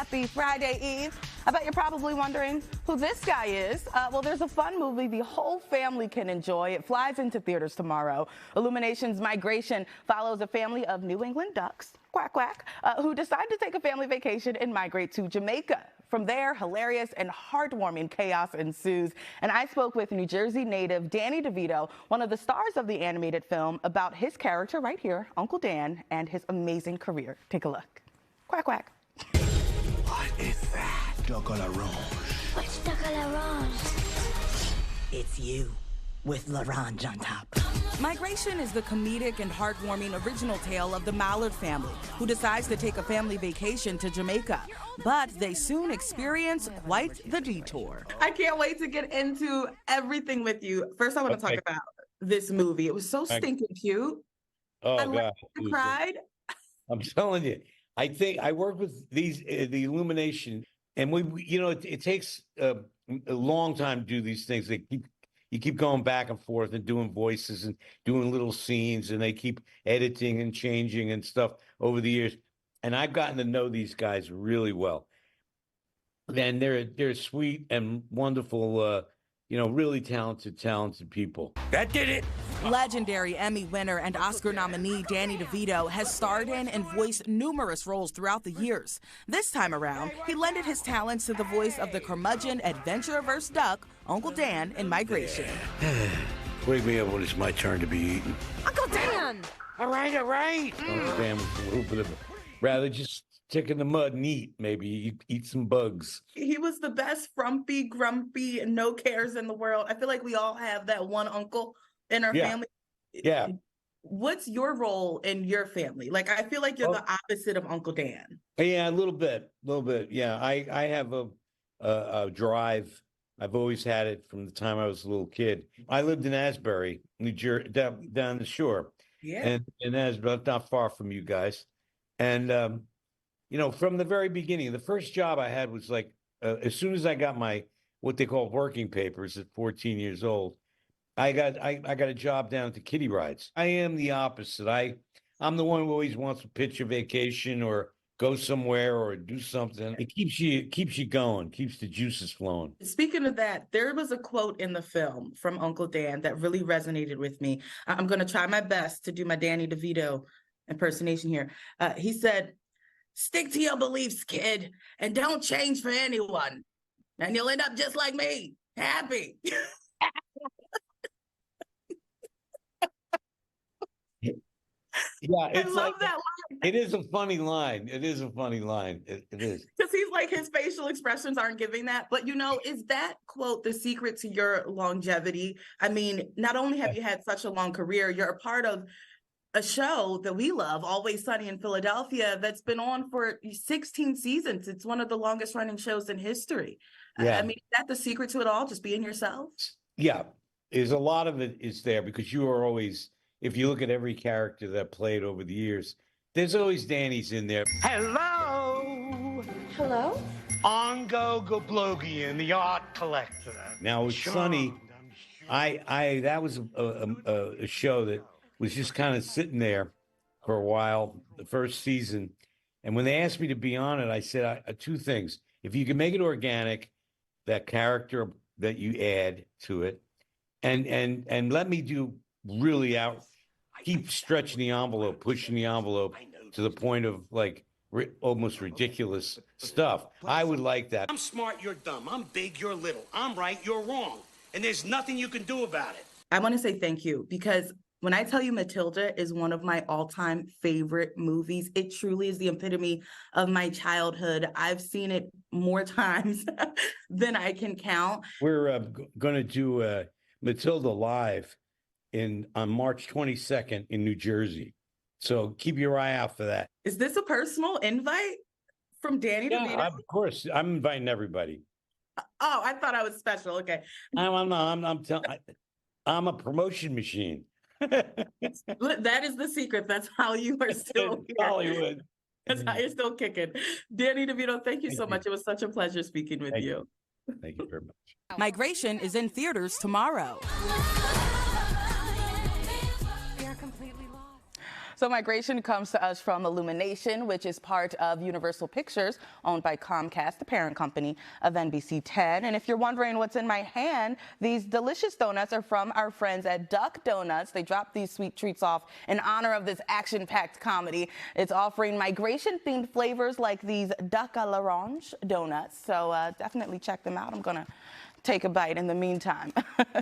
Happy Friday Eve. I bet you're probably wondering who this guy is. Well, there's a fun movie the whole family can enjoy. It flies into theaters tomorrow. Illumination's Migration follows a family of New England ducks, quack quack, who decide to take a family vacation and migrate to Jamaica. From there, hilarious and heartwarming chaos ensues. And I spoke with New Jersey native Danny Devito, one of the stars of the animated film, about his character right here, Uncle Dan, and his amazing career. Take a look. Quack, quack. What is that? Duck à la ronge. What's duck à la ronge? It's you, with l'orange on top. Migration is the comedic and heartwarming original tale of the Mallard family, who decides to take a family vacation to Jamaica. But they soon experience quite the detour. I can't wait to get into everything with you. First, I want to talk about this movie. It was so stinking cute. Oh, I cried. I'm telling you. I think I work with these, the Illumination, and it takes a long time to do these things. You keep going back and forth and doing voices and doing little scenes, and they keep editing and changing and stuff over the years. And I've gotten to know these guys really well. And they're sweet and wonderful, really talented people. That did it. Legendary Emmy winner and Oscar nominee Danny DeVito has starred in and voiced numerous roles throughout the years. This time around, he lended his talents to the voice of the curmudgeon adventure-averse duck, Uncle Dan, in Migration. Wake me up when it's my turn to be eaten. Uncle Dan! All right. Uncle Dan was a little bit of rather just stick in the mud and eat. Maybe eat some bugs. He was the best frumpy, grumpy, no cares in the world. I feel like we all have that one uncle in our family. Yeah. What's your role in your family? Like, I feel like you're the opposite of Uncle Dan. Yeah, a little bit. Yeah, I have a drive. I've always had it from the time I was a little kid. I lived in Asbury, New Jersey, down the shore. Yeah. And in Asbury, not far from you guys. And, from the very beginning, the first job I had was like, as soon as I got my, what they call working papers at 14 years old, I got a job down at the kiddie rides. I am the opposite. I'm the one who always wants to pitch a vacation or go somewhere or do something. It keeps you going, keeps the juices flowing. Speaking of that, there was a quote in the film from Uncle Dan that really resonated with me. I'm going to try my best to do my Danny DeVito impersonation here. He said, "Stick to your beliefs, kid, and don't change for anyone. And you'll end up just like me, happy." Yeah, I love that line. It is a funny line. It is. Because he's like, his facial expressions aren't giving that. But, is that quote the secret to your longevity? I mean, not only have you had such a long career, you're a part of a show that we love, Always Sunny in Philadelphia, that's been on for 16 seasons. It's one of the longest running shows in history. Yeah. I mean, is that the secret to it all? Just being yourself? Yeah. There's a lot of it is there because you are always, if you look at every character that played over the years, there's always Danny's in there. Hello. Hello? Ongo Goblogian, the art collector. Now with Sunny, that was a show that was just kind of sitting there for a while, the first season. And when they asked me to be on it, I said two things. If you can make it organic, that character that you add to it, and let me do really keep stretching the envelope, pushing the envelope to the point of like almost ridiculous stuff. I would like that. I'm smart, you're dumb. I'm big, you're little. I'm right, you're wrong. And there's nothing you can do about it. I want to say thank you because when I tell you Matilda is one of my all-time favorite movies, it truly is the epitome of my childhood. I've seen it more times than I can count. We're going to do Matilda live on March 22nd in New Jersey. So keep your eye out for that. Is this a personal invite from Danny DeVito? Yeah, of course. I'm inviting everybody. Oh, I thought I was special. Okay. I'm a promotion machine. That is the secret. That's how you are still here. Hollywood. That's how you're still kicking. Danny DeVito, thank you so much. It was such a pleasure speaking with you. Thank you very much. Migration is in theaters tomorrow. So Migration comes to us from Illumination, which is part of Universal Pictures, owned by Comcast, the parent company of NBC 10. And if you're wondering what's in my hand, these delicious donuts are from our friends at Duck Donuts. They dropped these sweet treats off in honor of this action-packed comedy. It's offering migration-themed flavors like these Duck à l'Orange donuts. So definitely check them out. I'm going to take a bite in the meantime.